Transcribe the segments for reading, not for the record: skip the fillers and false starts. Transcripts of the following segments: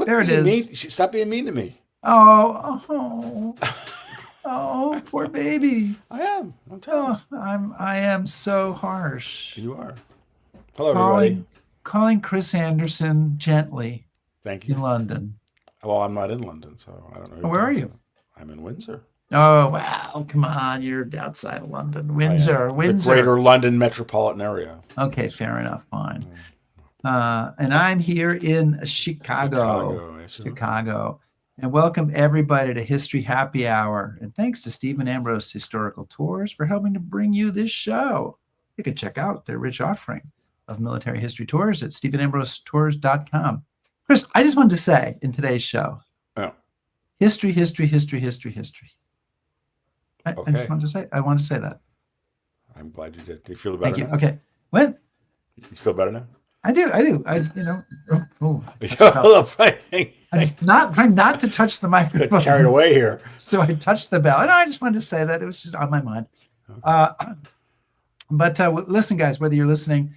There it is. Mean. Stop being mean to me. Oh, poor baby. I am. I'm telling you. I am so harsh. You are. Hello, everybody. Calling Chris Anderson gently. Thank you. In London. Well, I'm not in London, so I don't know. Where are you? I'm in Windsor. Oh, wow. Come on. You're outside of London. Windsor. The greater London metropolitan area. Okay, fair enough. Fine. And I'm here in Chicago. And welcome everybody to History Happy Hour. And thanks to Steve and Ambrose Historical Tours for helping to bring you this show. You can check out their rich offering of military history tours at stephenambrosetours.com. Chris, I just wanted to say in today's show, history. I just wanted to say, I want to say that. I'm glad you did. Do you feel better? Thank you. Now? Okay. What? You feel better now? I do. I'm not trying not to touch the microphone. Got carried away here. So I touched the bell. No, I just wanted to say that. It was just on my mind. Okay. But listen, guys, whether you're listening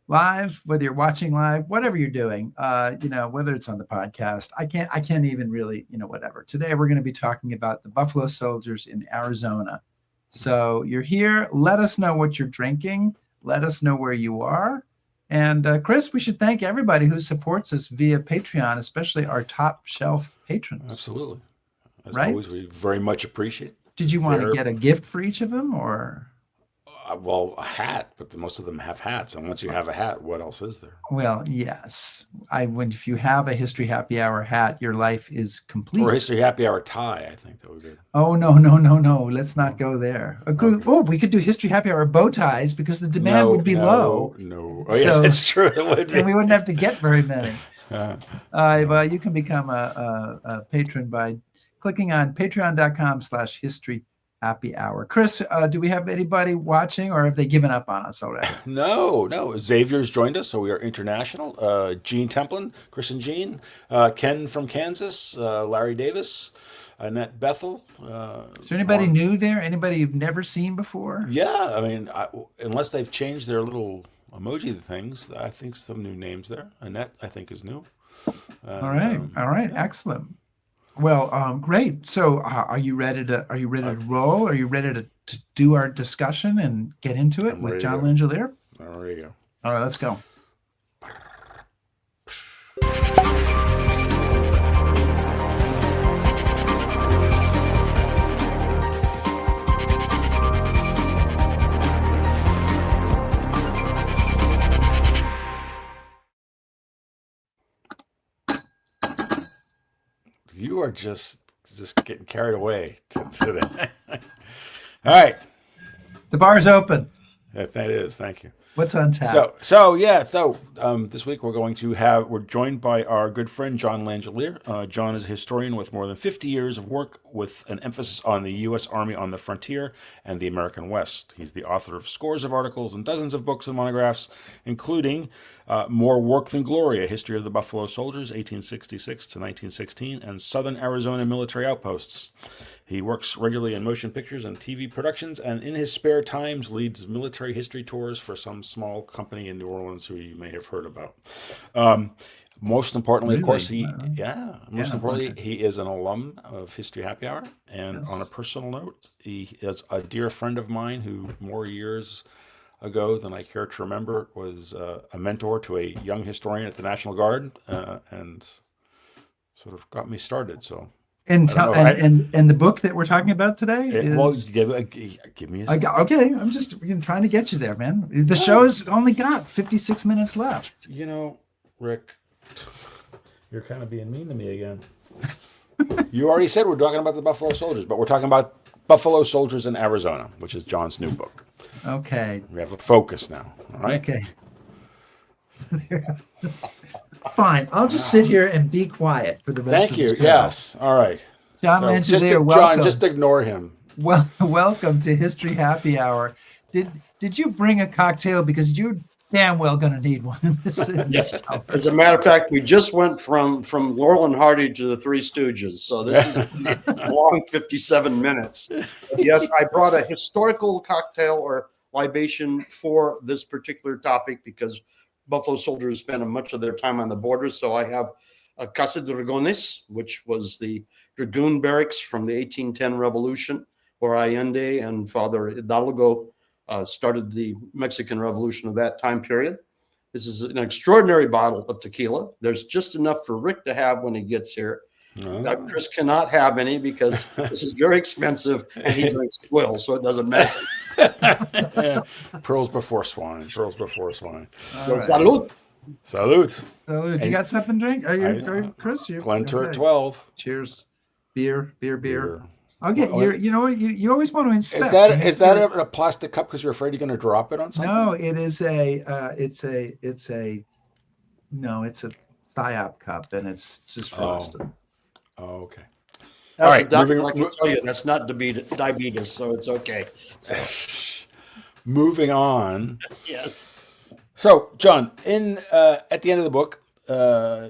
live, whether you're watching live, whatever you're doing, whether it's on the podcast, I can't even really, whatever. Today, we're going to be talking about the Buffalo soldiers in Arizona. So you're here. Let us know what you're drinking. Let us know where you are. And Chris, we should thank everybody who supports us via Patreon, especially our top shelf patrons. Absolutely. As always, we very much appreciate it. Did you want to get a gift for each of them or? Well, a hat, but most of them have hats. And once you have a hat, what else is there? Well, yes. If you have a History Happy Hour hat, your life is complete. Or a History Happy Hour tie, I think that would be good. Oh, no. Let's not go there. Okay. Oh, we could do History Happy Hour bow ties because the demand would be low. No. Oh, yeah, that's true. It would be. And we wouldn't have to get very many. But you can become a patron by clicking on patreon.com/history Happy Hour. Chris, do we have anybody watching or have they given up on us already? No. Xavier's joined us, so we are international. Gene Templin, Chris and Gene, Ken from Kansas, Larry Davis, Annette Bethel. Is there anybody new there? Anybody you've never seen before? Yeah, I mean, unless they've changed their little emoji things, I think some new names there. Annette, I think, is new. All right. Yeah. Excellent. Well, great. So, are you ready to roll? Are you ready to do our discussion and get into it with John Langellier? There you go. All right, let's go. You are just getting carried away today. All right. The bar's open. That is. Thank you. What's on tap? So this week we're joined by our good friend John Langellier. John is a historian with more than 50 years of work with an emphasis on the U.S. Army on the frontier and the American West. He's the author of scores of articles and dozens of books and monographs, including More Work Than Glory, A History of the Buffalo Soldiers, 1866 to 1916, and Southern Arizona Military Outposts. He works regularly in motion pictures and TV productions, and in his spare times leads military history tours for some small company in New Orleans who you may have heard about. Most importantly, of course, he is an alum of History Happy Hour. And on a personal note, he is a dear friend of mine who more years ago than I care to remember was a mentor to a young historian at the National Guard and sort of got me started. So. And the book that we're talking about today is... give me a second. Okay, I'm just trying to get you there, man. The show's only got 56 minutes left. Rick, you're kind of being mean to me again. You already said we're talking about the Buffalo Soldiers, but we're talking about Buffalo Soldiers in Arizona, which is John's new book. Okay. We have a focus now, all right? Okay. Fine. I'll just sit here and be quiet for the rest of the show. Thank you. Yes. All right. John Langellier, welcome. John, just ignore him. Well, welcome to History Happy Hour. Did you bring a cocktail? Because you're damn well going to need one in this show. As a matter of fact, we just went from Laurel and Hardy to the Three Stooges. So this is a long 57 minutes. But yes, I brought a historical cocktail or libation for this particular topic because Buffalo soldiers spend much of their time on the border. So I have Casa de Dragones, which was the dragoon barracks from the 1810 revolution, where Allende and Father Hidalgo started the Mexican Revolution of that time period. This is an extraordinary bottle of tequila. There's just enough for Rick to have when he gets here. Chris cannot have any because this is very expensive and he drinks swill, so it doesn't matter. Pearls before swine. Pearls before swine. Well, salud. Salute. So you got something to drink? Are you Chris? Glenturret 12. Cheers. Beer. Okay, you know what? You always want to inspect. Is that a plastic cup because you're afraid you're going to drop it on something? No, it is it's a psyop cup, and it's just frosted. Oh, okay. All right, I can tell you that's not diabetes, so it's okay. So. Moving on. Yes. So, John, at the end of the book,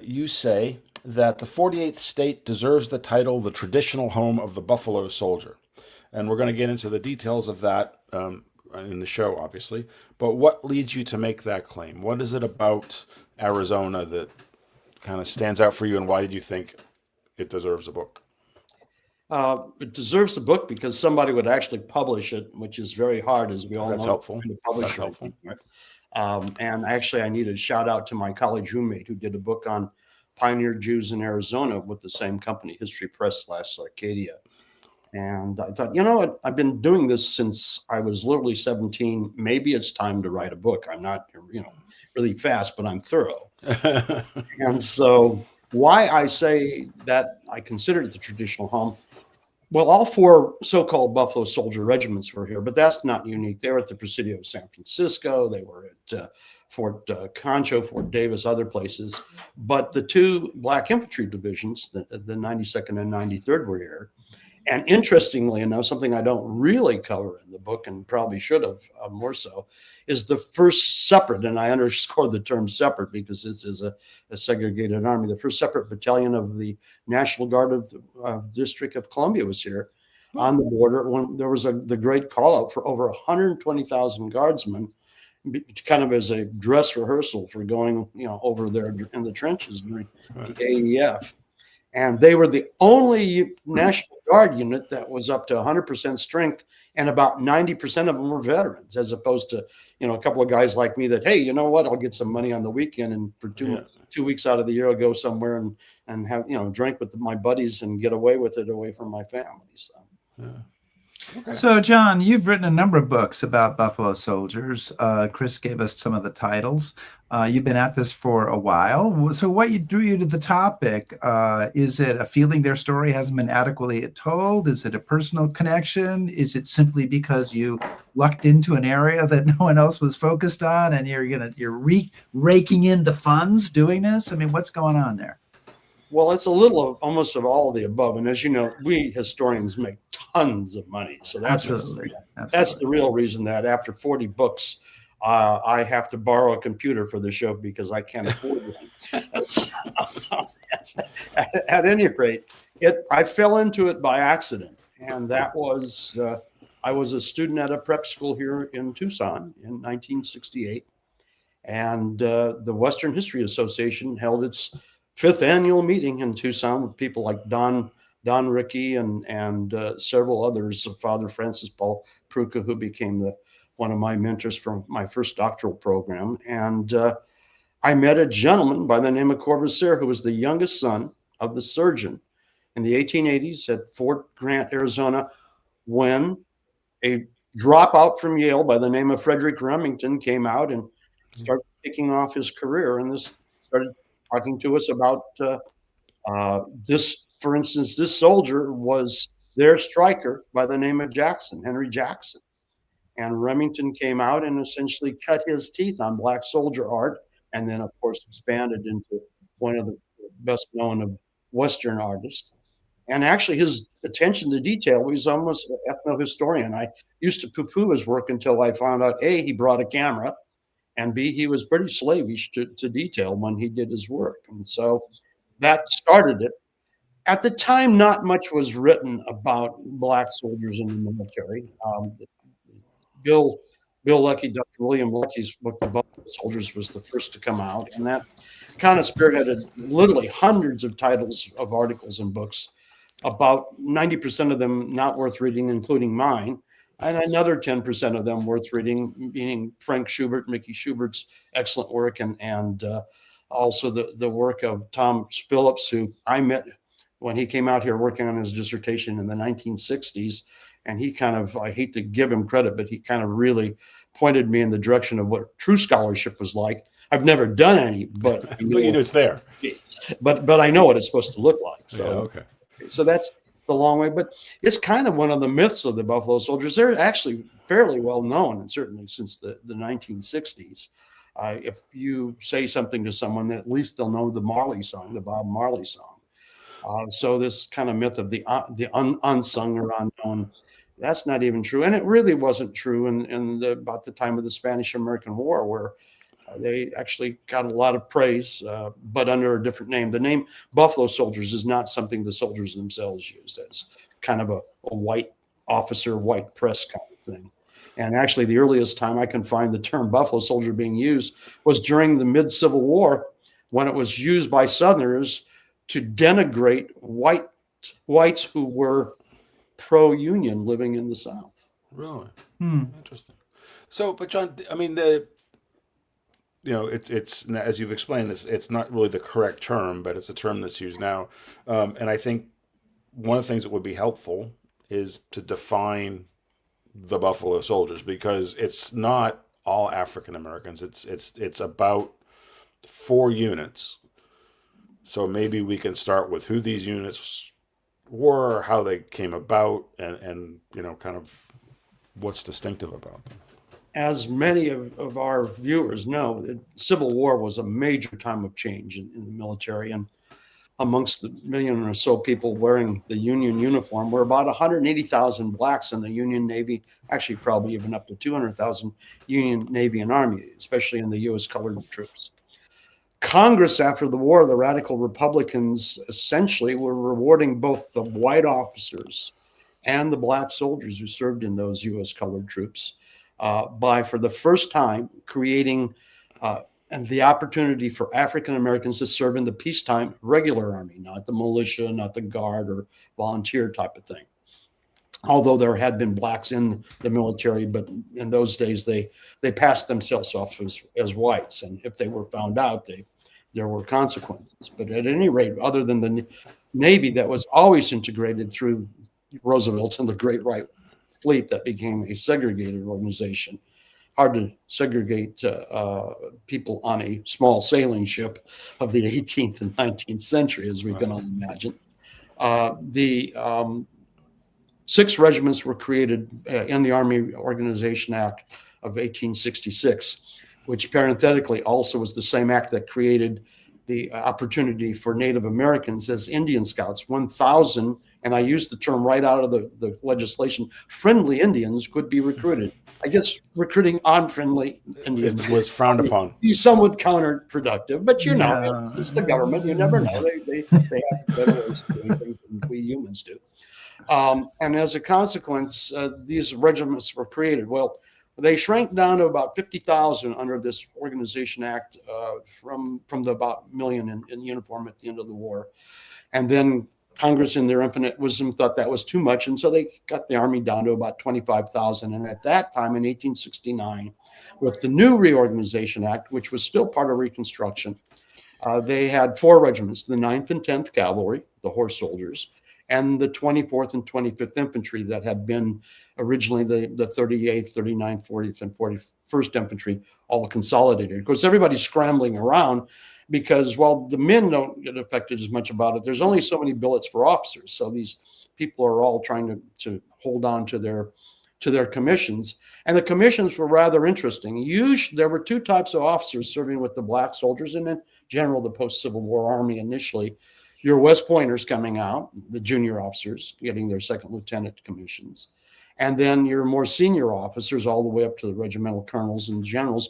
you say that the 48th state deserves the title the traditional home of the Buffalo soldier. And we're going to get into the details of that in the show, obviously. But what leads you to make that claim? What is it about Arizona that kind of stands out for you, and why did you think it deserves a book? It deserves a book because somebody would actually publish it, which is very hard, as we all know. That's helpful. That's helpful. And actually, I need a shout out to my college roommate who did a book on pioneer Jews in Arizona with the same company, History Press / Arcadia. And I thought, you know what? I've been doing this since I was literally 17. Maybe it's time to write a book. I'm not, really fast, but I'm thorough. And so why I say that I consider it the traditional home. Well, all 4 so-called Buffalo soldier regiments were here, but that's not unique. They were at the Presidio of San Francisco. They were at Fort Concho, Fort Davis, other places. But the 2 black infantry divisions, the 92nd and 93rd, were here. And interestingly enough, something I don't really cover in the book and probably should have more so, is the first separate, and I underscore the term separate because this is a segregated army, the first separate battalion of the National Guard of the District of Columbia was here on the border when there was the great call out for over 120,000 guardsmen, kind of as a dress rehearsal for going, over there in the trenches during the AEF. And they were the only National Guard unit that was up to 100% strength, and about 90% of them were veterans, as opposed to, a couple of guys like me that, hey, you know what, I'll get some money on the weekend, and for two weeks out of the year, I'll go somewhere and have, drink with my buddies and get away with it away from my family. So. Yeah. Okay. So, John, you've written a number of books about Buffalo soldiers. Chris gave us some of the titles. You've been at this for a while. So what drew you to the topic? Is it a feeling their story hasn't been adequately told? Is it a personal connection? Is it simply because you lucked into an area that no one else was focused on and you're raking in the funds doing this? I mean, what's going on there? Well, it's a little of almost of all of the above. And as you know, we historians make tons of money. So that's the real reason that after 40 books, I have to borrow a computer for the show because I can't afford one. At any rate, I fell into it by accident. And that was, I was a student at a prep school here in Tucson in 1968. And the Western History Association held its 5th annual meeting in Tucson with people like Don Rickey and several others, Father Francis Paul Pruka, who became one of my mentors from my first doctoral program. And I met a gentleman by the name of Corvair, who was the youngest son of the surgeon in the 1880s at Fort Grant, Arizona, when a dropout from Yale by the name of Frederick Remington came out and started kicking off his career. And this started talking to us about this. For instance, this soldier was their striker by the name of Henry Jackson. And Remington came out and essentially cut his teeth on black soldier art, and then, of course, expanded into one of the best known of Western artists. And actually, his attention to detail, he was almost an ethno-historian. I used to poo-poo his work until I found out, A, he brought a camera, and B, he was pretty slavish to detail when he did his work. And so that started it. At the time, not much was written about black soldiers in the military. Bill Luckey, Dr. William Luckey's book, The Buffalo Soldiers, was the first to come out. And that kind of spearheaded literally hundreds of titles of articles and books, about 90% of them not worth reading, including mine, and another 10% of them worth reading, meaning Frank Schubert, Mickey Schubert's excellent work, and also the work of Tom Phillips, who I met when he came out here working on his dissertation in the 1960s. And he kind of, I hate to give him credit, but he kind of really pointed me in the direction of what true scholarship was like. I've never done any, but but you know it's there. But I know what it's supposed to look like. So yeah, okay. So that's the long way. But it's kind of one of the myths of the Buffalo Soldiers. They're actually fairly well known, and certainly since the 1960s. If you say something to someone, at least they'll know the Marley song, the Bob Marley song. So this kind of myth of the unsung or unknown, that's not even true. And it really wasn't true in about the time of the Spanish-American War, where they actually got a lot of praise, but under a different name. The name Buffalo Soldiers is not something the soldiers themselves use. That's kind of a white officer, white press kind of thing. And actually, the earliest time I can find the term Buffalo Soldier being used was during the mid-Civil War, when it was used by Southerners to denigrate whites who were pro-Union living in the South. Really? Interesting. So, but John, I mean, it's as you've explained, it's not really the correct term, but it's a term that's used now. And I think one of the things that would be helpful is to define the Buffalo Soldiers, because it's not all African Americans. It's about 4 units. So maybe we can start with who these units were, how they came about, and kind of what's distinctive about them. As many of our viewers know, the Civil War was a major time of change in the military. And amongst the million or so people wearing the Union uniform were about 180,000 blacks in the Union Navy, actually probably even up to 200,000 Union Navy and Army, especially in the U.S. colored troops. Congress, after the war, the radical Republicans essentially were rewarding both the white officers and the black soldiers who served in those U.S. colored troops by, for the first time, creating and the opportunity for African Americans to serve in the peacetime regular army, not the militia, not the guard or volunteer type of thing. Although there had been blacks in the military, but in those days they passed themselves off as whites, and if they were found out, there were consequences. But at any rate, other than the Navy that was always integrated through Roosevelt and the Great White Fleet, that became a segregated organization. Hard to segregate people on a small sailing ship of the 18th and 19th century, as we can all imagine. The 6 regiments were created in the Army Organization Act of 1866, which parenthetically also was the same act that created the opportunity for Native Americans as Indian Scouts. 1,000, and I use the term right out of the legislation, friendly Indians could be recruited. I guess recruiting unfriendly Indians was frowned upon. Be somewhat counterproductive, but it's the government. You never know. They have better ways of doing things than we humans do. And as a consequence, these regiments were created. Well, they shrank down to about 50,000 under this Organization Act from the about million in uniform at the end of the war. And then Congress, in their infinite wisdom, thought that was too much. And so they cut the Army down to about 25,000. And at that time, in 1869, with the new Reorganization Act, which was still part of Reconstruction, they had 4 regiments, the 9th and 10th Cavalry, the horse soldiers, and the 24th and 25th Infantry that had been originally the 38th, 39th, 40th, and 41st Infantry, all consolidated. Of course, everybody's scrambling around because while the men don't get affected as much about it, there's only so many billets for officers. So these people are all trying to hold on to their commissions. And the commissions were rather interesting. Usually, there were 2 types of officers serving with the black soldiers and in general the post-Civil War Army initially. Your West Pointers coming out, the junior officers getting their second lieutenant commissions. And then your more senior officers all the way up to the regimental colonels and generals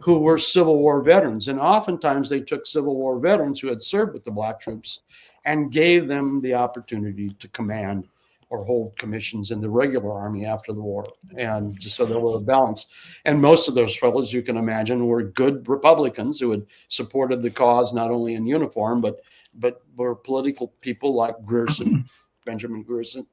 who were Civil War veterans. And oftentimes they took Civil War veterans who had served with the black troops and gave them the opportunity to command or hold commissions in the regular army after the war. And so there was a balance. And most of those fellows, you can imagine, were good Republicans who had supported the cause, not only in uniform, but were political people like Grierson, Benjamin Grierson.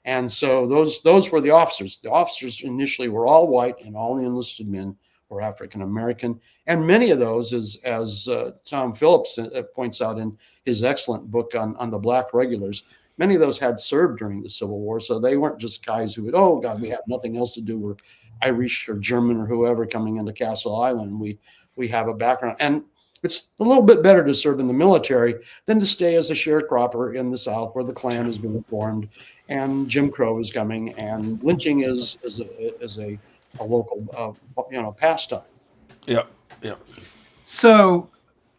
And so those were the officers. The officers initially were all white, and all the enlisted men were African American. And many of those, as Tom Phillips points out in his excellent book on the black regulars, many of those had served during the Civil War. So they weren't just guys who would, oh God, we have nothing else to do. We're Irish or German or whoever coming into Castle Island. We have a background. And it's a little bit better to serve in the military than to stay as a sharecropper in the South, where the Klan has been formed and Jim Crow is coming and lynching is a local pastime. Yep. Yep. So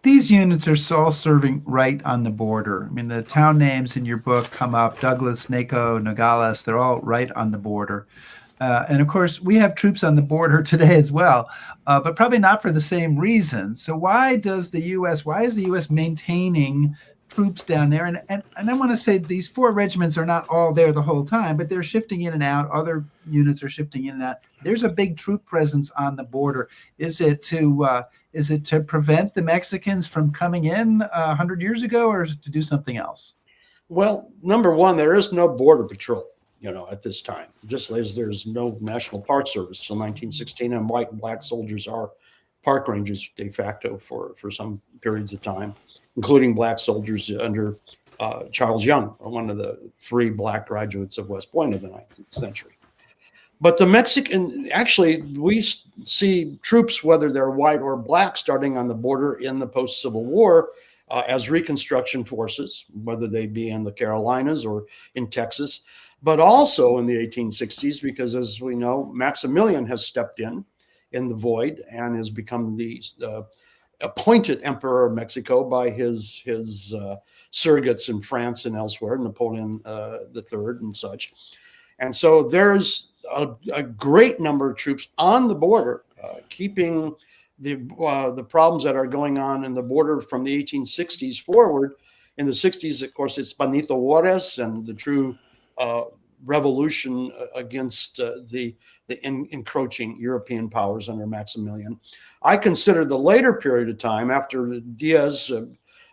these units are all serving right on the border. I mean, the town names in your book come up: Douglas, Naco, Nogales. They're all right on the border. And of course, we have troops on the border today as well, but probably not for the same reason. So why is the U.S. maintaining troops down there? And I want to say these 4 regiments are not all there the whole time, but they're shifting in and out. Other units are shifting in and out. There's a big troop presence on the border. Is it to prevent the Mexicans from coming in 100 years ago, or is it to do something else? Well, number one, there is no border patrol, at this time, just as there's no National Park Service till 1916, and white and black soldiers are park rangers de facto for some periods of time, including black soldiers under Charles Young, one of the 3 black graduates of West Point of the 19th century. But the Mexican, actually, we see troops, whether they're white or black, starting on the border in the post-Civil War as Reconstruction forces, whether they be in the Carolinas or in Texas, but also in the 1860s, because as we know, Maximilian has stepped in the void and has become the appointed emperor of Mexico by his surrogates in France and elsewhere, Napoleon III and such. And so there's a great number of troops on the border, keeping the problems that are going on in the border from the 1860s forward. In the 60s, of course, it's Benito Juarez and the true revolution against the encroaching European powers under Maximilian. I consider the later period of time after Diaz,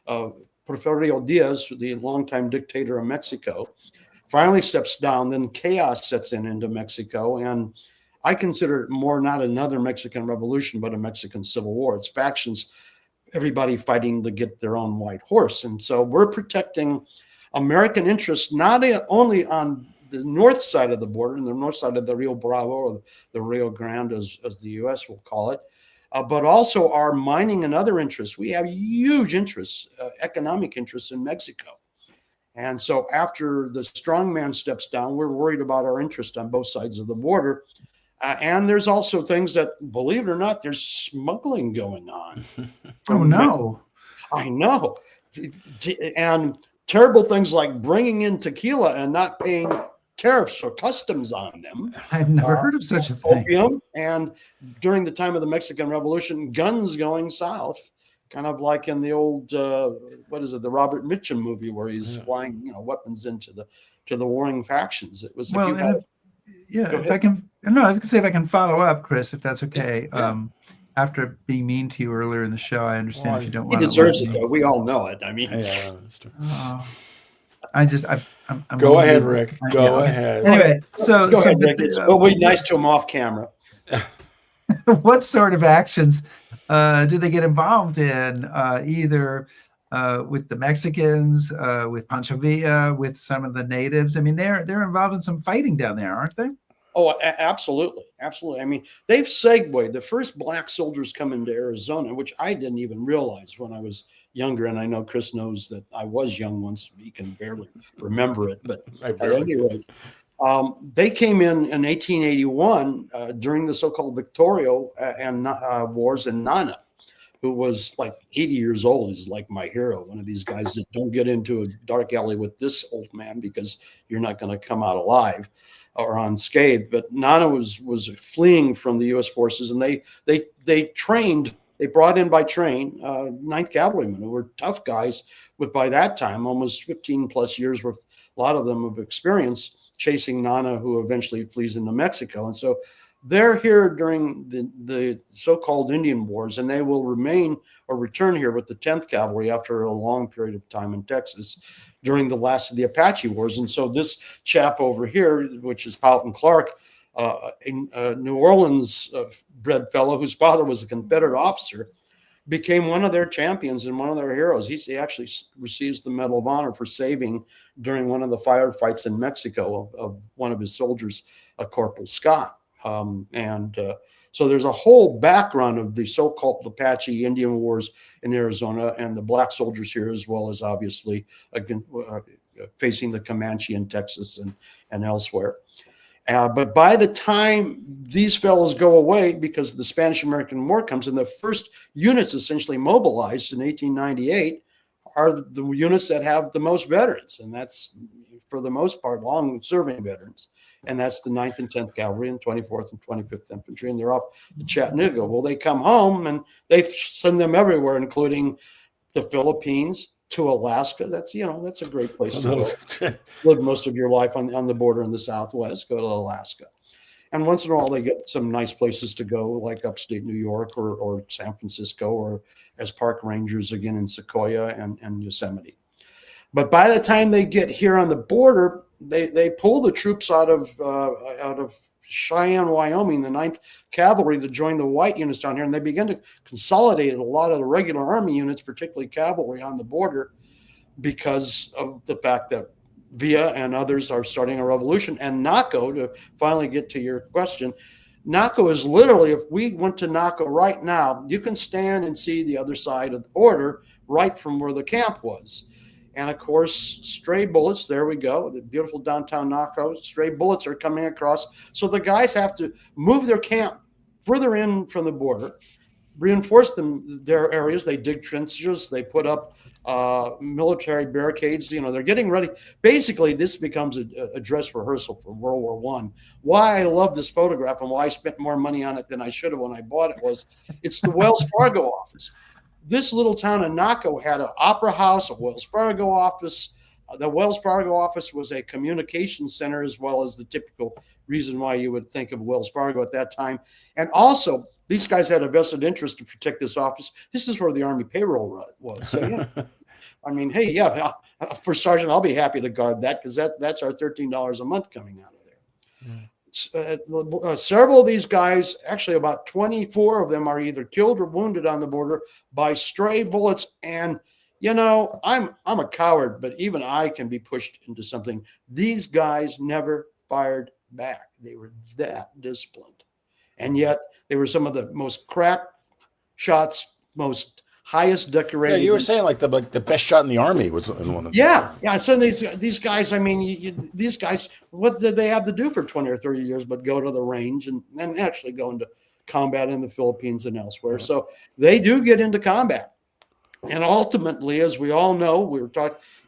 Porfirio Diaz, the longtime dictator of Mexico, finally steps down, then chaos sets into Mexico. And I consider it more not another Mexican revolution, but a Mexican Civil War. It's factions, everybody fighting to get their own white horse. And so we're protecting American interests, not only on the north side of the border, and the north side of the Rio Bravo, or the Rio Grande, as the U.S. will call it, but also our mining and other interests. We have huge interests, economic interests in Mexico. And so after the strongman steps down, we're worried about our interest on both sides of the border. And there's also things that, believe it or not, there's smuggling going on. Oh, no. I know. And terrible things like bringing in tequila and not paying tariffs or customs on them. I've never heard of such a thing. Opium, and during the time of the Mexican Revolution, guns going south, kind of like in the old, the Robert Mitchum movie where he's flying, weapons into the warring factions. It was if I can, no, I was gonna say if I can follow up, Chris, if that's okay. After being mean to you earlier in the show, I understand if you don't want to. He deserves it, though. We all know it. I mean, that's true. I'm go ahead, Rick. Go ahead. Anyway, so Rick. It'll be nice to him off camera. What sort of actions do they get involved in? Either with the Mexicans, with Pancho Villa, with some of the natives? I mean, they're involved in some fighting down there, aren't they? Oh, absolutely. Absolutely. I mean, they've segued. The first black soldiers come into Arizona, which I didn't even realize when I was younger. And I know Chris knows that I was young once. He can barely remember it. But at any rate, they came in 1881 during the so-called Victorio and wars in Nana, who was like 80 years old. He's like my hero, one of these guys that don't get into a dark alley with this old man because you're not going to come out alive or unscathed. But Nana was fleeing from the U.S. forces, and they trained. They brought in by train 9th Cavalrymen, who were tough guys, but by that time, almost 15 plus years worth, a lot of them of experience. chasing Nana, who eventually flees into Mexico. And so they're here during the so-called Indian Wars, and they will remain or return here with the 10th Cavalry after a long period of time in Texas during the last of the Apache Wars. And so this chap over here, which is Powhatan Clark, a New Orleans bred fellow whose father was a Confederate officer, became one of their champions and one of their heroes. He actually receives the Medal of Honor for saving during one of the firefights in Mexico of one of his soldiers, Corporal Scott. So there's a whole background of the so-called Apache Indian Wars in Arizona and the black soldiers here, as well as obviously again, facing the Comanche in Texas and elsewhere. But by the time these fellows go away, because the Spanish-American War comes in, the first units essentially mobilized in 1898 are the units that have the most veterans. And that's, for the most part, long-serving veterans. And that's the 9th and 10th Cavalry and 24th and 25th Infantry. And they're off to Chattanooga. Well, they come home and they send them everywhere, including the Philippines, to Alaska. That's a great place to go. Live most of your life on the border in the Southwest. Go to Alaska, and once in a while they get some nice places to go, like upstate New York or San Francisco, or as park rangers again in Sequoia and Yosemite. But by the time they get here on the border, they pull the troops out of Cheyenne, Wyoming, the 9th Cavalry, to join the white units down here. And they begin to consolidate a lot of the regular Army units, particularly cavalry, on the border because of the fact that Villa and others are starting a revolution. And Naco, to finally get to your question, Naco is literally, if we went to Naco right now, you can stand and see the other side of the border right from where the camp was. And of course, stray bullets, there we go, the beautiful downtown Naco, stray bullets are coming across. So the guys have to move their camp further in from the border, reinforce their areas. They dig trenches, they put up military barricades. They're getting ready. Basically, this becomes a dress rehearsal for World War I. Why I love this photograph and why I spent more money on it than I should have when I bought it was it's the Wells Fargo office. This little town of Naco had an opera house, a Wells Fargo office. The Wells Fargo office was a communications center, as well as the typical reason why you would think of Wells Fargo at that time. And also, these guys had a vested interest to protect this office. This is where the Army payroll was. So, I mean, hey, for Sergeant, I'll be happy to guard that, because that's our $13 a month coming out of there. Yeah. Several of these guys, actually about 24 of them, are either killed or wounded on the border by stray bullets. And I'm a coward, but even I can be pushed into something. These guys never fired back. They were that disciplined, and yet they were some of the most crack shots, most highest decorated. Yeah, you were saying like the best shot in the Army was in one of them. Yeah. So these guys, I mean, these guys, what did they have to do for 20 or 30 years but go to the range and actually go into combat in the Philippines and elsewhere? Yeah. So they do get into combat, and ultimately, as we all know,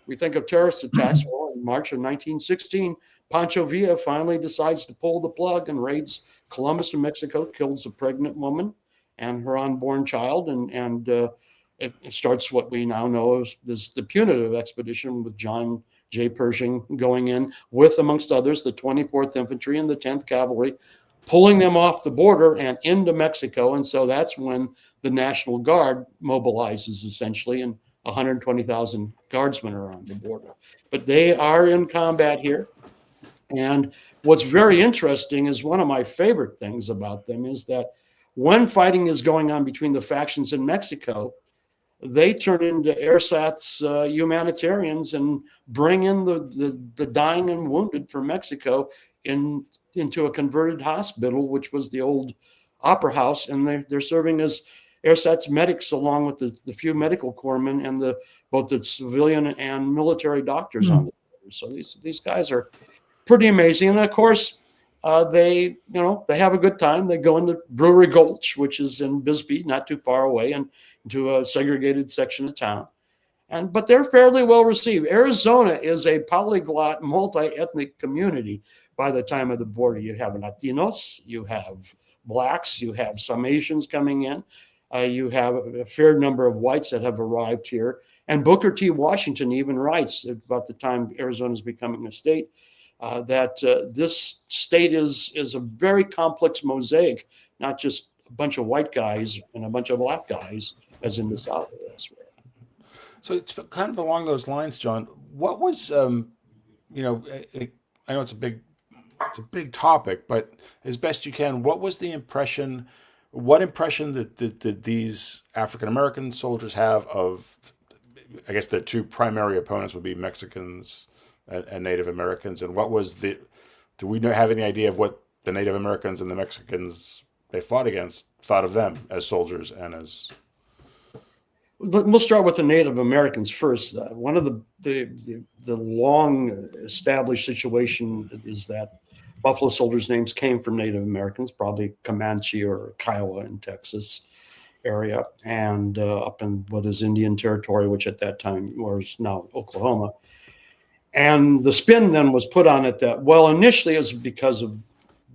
we think of terrorist attacks. Well, in March of 1916, Pancho Villa finally decides to pull the plug and raids Columbus, New Mexico, kills a pregnant woman and her unborn child, and it starts what we now know as the punitive expedition, with John J. Pershing going in with, amongst others, the 24th Infantry and the 10th Cavalry, pulling them off the border and into Mexico. And so that's when the National Guard mobilizes, essentially, and 120,000 guardsmen are on the border. But they are in combat here. And what's very interesting is, one of my favorite things about them is that when fighting is going on between the factions in Mexico, they turn into ersatz humanitarians and bring in the dying and wounded from Mexico into a converted hospital, which was the old opera house, and they're serving as ersatz medics along with the few medical corpsmen and both the civilian and military doctors on the border. So these guys are pretty amazing. And of course, they have a good time. They go into Brewery Gulch, which is in Bisbee, not too far away, and into a segregated section of town. But they're fairly well received. Arizona is a polyglot, multi-ethnic community by the time of the border. You have Latinos, you have blacks, you have some Asians coming in, you have a fair number of whites that have arrived here. And Booker T. Washington even writes, about the time Arizona is becoming a state, that this state is a very complex mosaic, not just a bunch of white guys and a bunch of black guys, as in the South or elsewhere. So it's kind of along those lines, John. What was, I know it's a big topic, but as best you can, what was the impression? What impression did these African American soldiers have of, I guess the two primary opponents would be Mexicans and Native Americans, and what was do we have any idea of what the Native Americans and the Mexicans they fought against thought of them as soldiers and as? We'll start with the Native Americans first. One of the long established situation is that Buffalo soldiers' names came from Native Americans, probably Comanche or Kiowa in Texas area, and up in what is Indian Territory, which at that time was now Oklahoma. And the spin then was put on it that, well, initially it was because of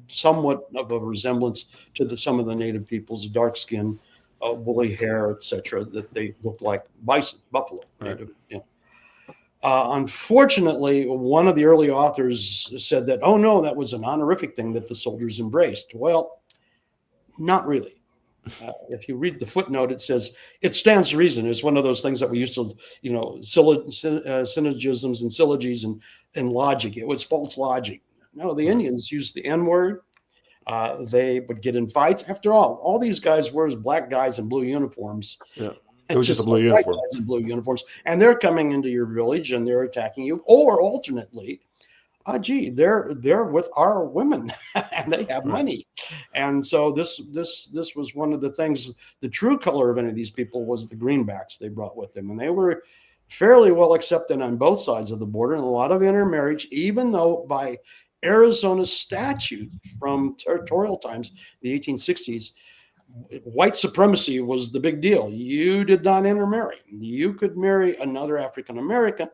somewhat of a resemblance to some of the native peoples, dark skin, woolly hair, etc., that they looked like bison, buffalo. Right. Unfortunately, one of the early authors said that, oh no, that was an honorific thing that the soldiers embraced. Well, not really. If you read the footnote, it says it stands to reason. It's one of those things that we used to, syllogisms and syllogies and logic. It was false logic. No, the Indians used the N-word. They would get in fights. After all these guys were black guys in blue uniforms. Yeah, it was just a blue uniform. Guys in blue uniforms, and they're coming into your village and they're attacking you. Or alternately, they're with our women and they have money. And so this was one of the things. The true color of any of these people was the greenbacks they brought with them, and they were fairly well accepted on both sides of the border, and a lot of intermarriage, even though by Arizona statute from territorial times, the 1860s, white supremacy was the big deal. You did not intermarry. You could marry another African American.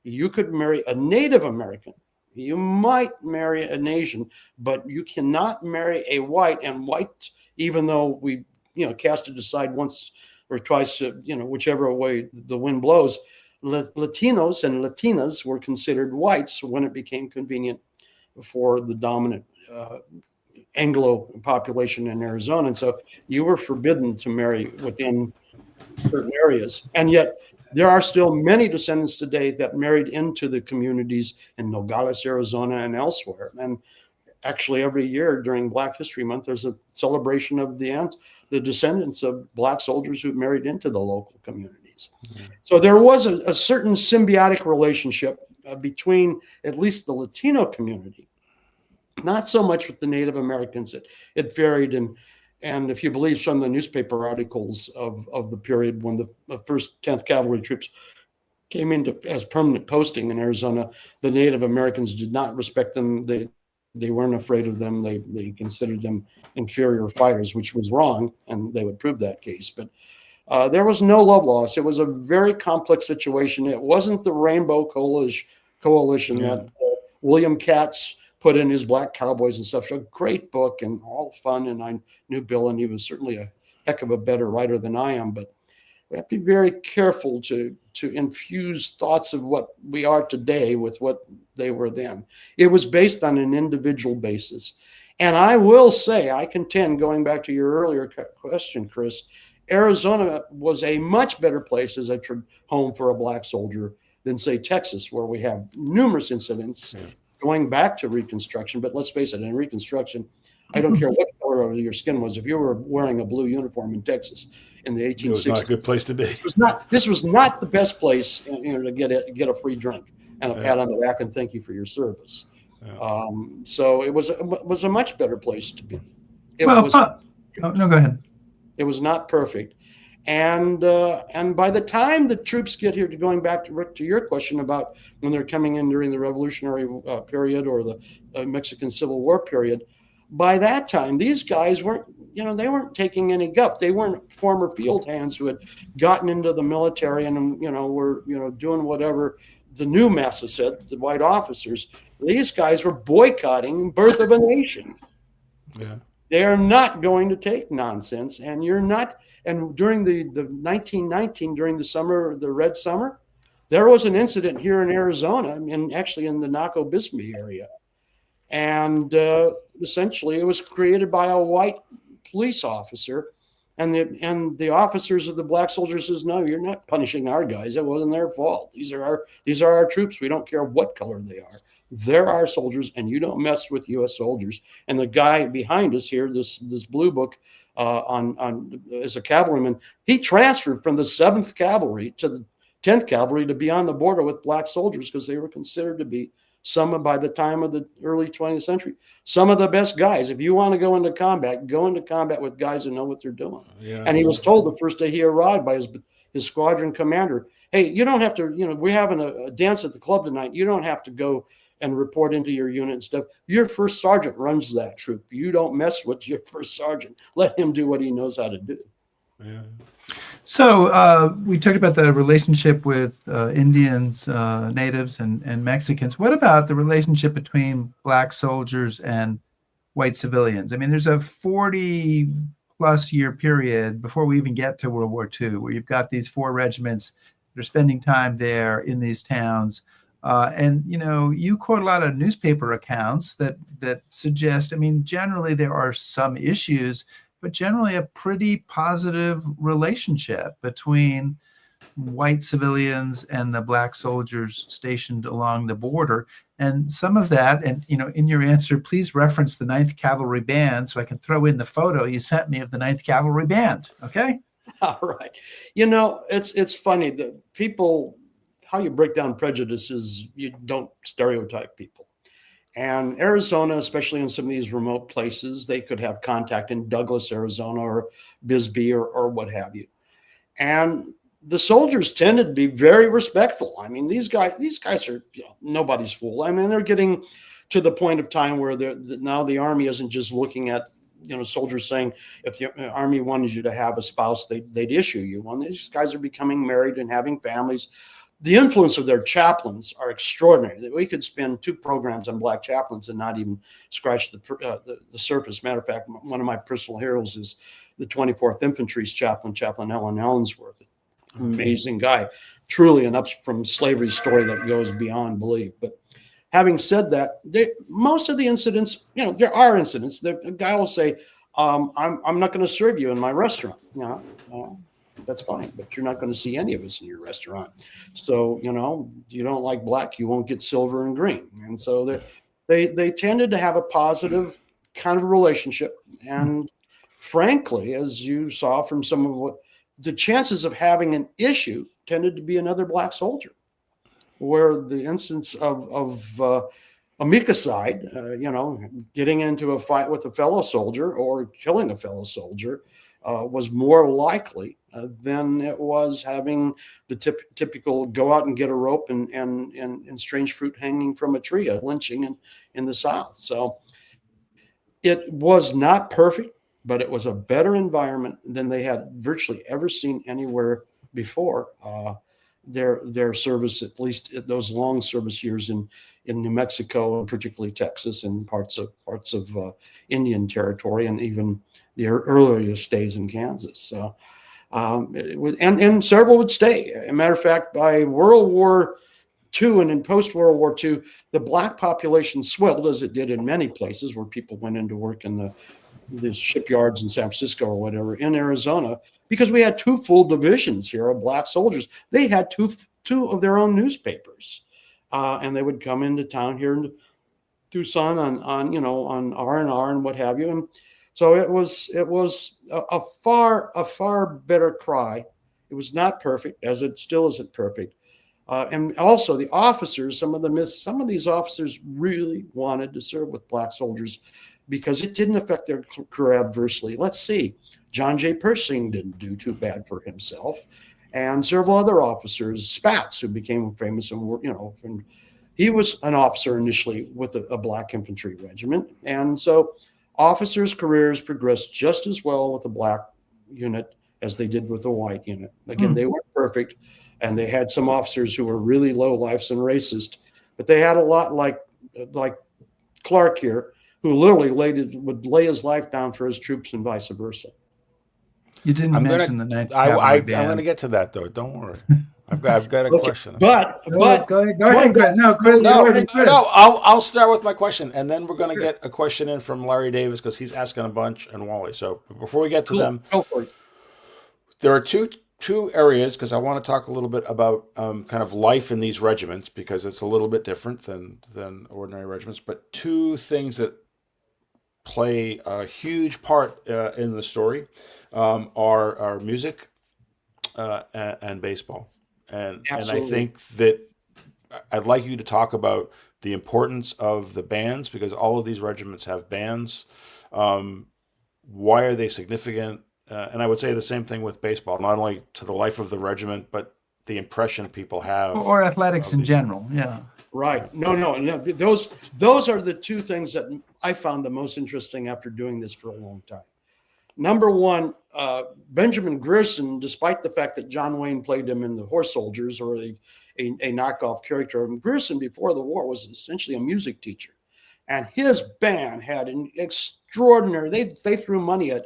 You could marry a Native American. You might marry an Asian, but you cannot marry a white. And white, even though we, cast it aside once or twice, whichever way the wind blows, Latinos and Latinas were considered whites when it became convenient for the dominant Anglo population in Arizona. And so you were forbidden to marry within certain areas. And yet there are still many descendants today that married into the communities in Nogales, Arizona, and elsewhere. And actually every year during Black History Month, there's a celebration of the descendants of Black soldiers who married into the local communities. Mm-hmm. So there was a certain symbiotic relationship between at least the Latino community, not so much with the Native Americans. It varied, and if you believe some of the newspaper articles of the period when the first 10th Cavalry troops came into as permanent posting in Arizona, the Native Americans did not respect them. They weren't afraid of them. They considered them inferior fighters, which was wrong, and they would prove that case. But there was no love lost. It was a very complex situation. It wasn't the Rainbow Coalition that William Katz put in his Black Cowboys and stuff. A great book and all fun. And I knew Bill, and he was certainly a heck of a better writer than I am. But we have to be very careful to infuse thoughts of what we are today with what they were then. It was based on an individual basis. And I will say, I contend, going back to your earlier question, Chris, Arizona was a much better place as a home for a Black soldier than, say, Texas, where we have numerous incidents going back to Reconstruction. But let's face it, in Reconstruction, I don't care what color your skin was. If you were wearing a blue uniform in Texas in the 1860s, it was not a good place to be. This was not the best place, to get a free drink and a pat on the back and thank you for your service. Yeah. So it was a much better place to be. No, go ahead. It was not perfect. And by the time the troops get here, going back to Rick, to your question about when they're coming in during the Revolutionary period or the Mexican Civil War period, by that time, these guys weren't, they weren't taking any guff. They weren't former field hands who had gotten into the military and, were, doing whatever the new massa said, the white officers. These guys were boycotting Birth of a Nation. Yeah. They are not going to take nonsense, and you're not. And during the 1919, during the summer, the Red Summer, there was an incident here in Arizona, and actually in the Naco Bisbee area. And essentially it was created by a white police officer. And the officers of the black soldiers says, no, you're not punishing our guys. It wasn't their fault. These are our troops. We don't care what color they are. They're our soldiers, and you don't mess with U.S. soldiers. And the guy behind us here, this blue book on as a cavalryman, he transferred from the 7th Cavalry to the 10th Cavalry to be on the border with black soldiers because they were considered to be by the time of the early 20th century, some of the best guys. If you want to go into combat with guys who know what they're doing. Yeah. And he was told the first day he arrived by his squadron commander, hey, you don't have to, we're having a dance at the club tonight. You don't have to go and report into your unit and stuff. Your first sergeant runs that troop. You don't mess with your first sergeant. Let him do what he knows how to do. Yeah. So we talked about the relationship with Indians, natives, and Mexicans. What about the relationship between black soldiers and white civilians? I mean, there's a 40-plus year period before we even get to World War II where you've got these 4 regiments that are spending time there in these towns. And, you quote a lot of newspaper accounts that suggest, I mean, generally there are some issues, but generally a pretty positive relationship between white civilians and the black soldiers stationed along the border. And some of that, and in your answer, please reference the 9th Cavalry Band so I can throw in the photo you sent me of the 9th Cavalry Band. Okay? All right. It's funny that people, how you break down prejudices, you don't stereotype people. And Arizona, especially in some of these remote places, they could have contact in Douglas, Arizona, or Bisbee, or what have you. And the soldiers tended to be very respectful. I mean, these guys are nobody's fool. I mean, they're getting to the point of time where now the Army isn't just looking at soldiers saying if the Army wanted you to have a spouse, they'd issue you one. These guys are becoming married and having families. The influence of their chaplains are extraordinary. We could spend 2 programs on black chaplains and not even scratch the surface. Matter of fact, one of my personal heroes is the 24th Infantry's chaplain Helen Ellensworth. Amazing guy. Truly an up from slavery story that goes beyond belief. But having said that, most of the incidents, there are incidents. A guy will say, I'm not going to serve you in my restaurant. That's fine, but you're not going to see any of us in your restaurant. So, you don't like black, you won't get silver and green. And so they tended to have a positive kind of relationship. And frankly, as you saw from some of what the chances of having an issue tended to be another black soldier, where the instance of amicicide, getting into a fight with a fellow soldier or killing a fellow soldier was more likely than it was having the typical go out and get a rope and strange fruit hanging from a tree, a lynching in the South. So it was not perfect, but it was a better environment than they had virtually ever seen anywhere before. Their service, at least those long service years in New Mexico and particularly Texas and parts of Indian territory, and even the earlier stays in Kansas. So, and several would stay. As a matter of fact, by World War II and in post World War II, the black population swelled, as it did in many places where people went into work in the shipyards in San Francisco or whatever, in Arizona, because we had 2 full divisions here of black soldiers. They had two of their own newspapers, and they would come into town here in Tucson on R&R and what have you. And so it was a far better cry. It was not perfect, as it still isn't perfect. And also the officers, some of these officers really wanted to serve with black soldiers because it didn't affect their career adversely. Let's see, John J. Pershing didn't do too bad for himself, and several other officers, Spats, who became famous, and he was an officer initially with a black infantry regiment, and so officers' careers progressed just as well with a black unit as they did with a white unit. Again, they weren't perfect, and they had some officers who were really low lifes and racist, but they had a lot like Clark here, who literally would lay his life down for his troops and vice versa. You didn't mention the 9th Cavalry Band. I'm going to get to that, though. Don't worry. I've got a question. But Go ahead, Chris. No, Chris. I'll start with my question, and then we're going to get a question in from Larry Davis because he's asking a bunch, and Wally. So before we get to them, go for it. there are two areas because I want to talk a little bit about kind of life in these regiments because it's a little bit different than ordinary regiments. But two things that play a huge part in the story are music and baseball. And I think that I'd like you to talk about the importance of the bands because all of these regiments have bands. Why are they significant? And I would say the same thing with baseball, not only to the life of the regiment, but the impression people have. Or athletics in general, yeah. Right. No. Those are the two things that I found the most interesting after doing this for a long time. Number one, Benjamin Grierson, despite the fact that John Wayne played him in the Horse Soldiers or a knockoff character, Grierson before the war was essentially a music teacher. And his band had an extraordinary, they threw money at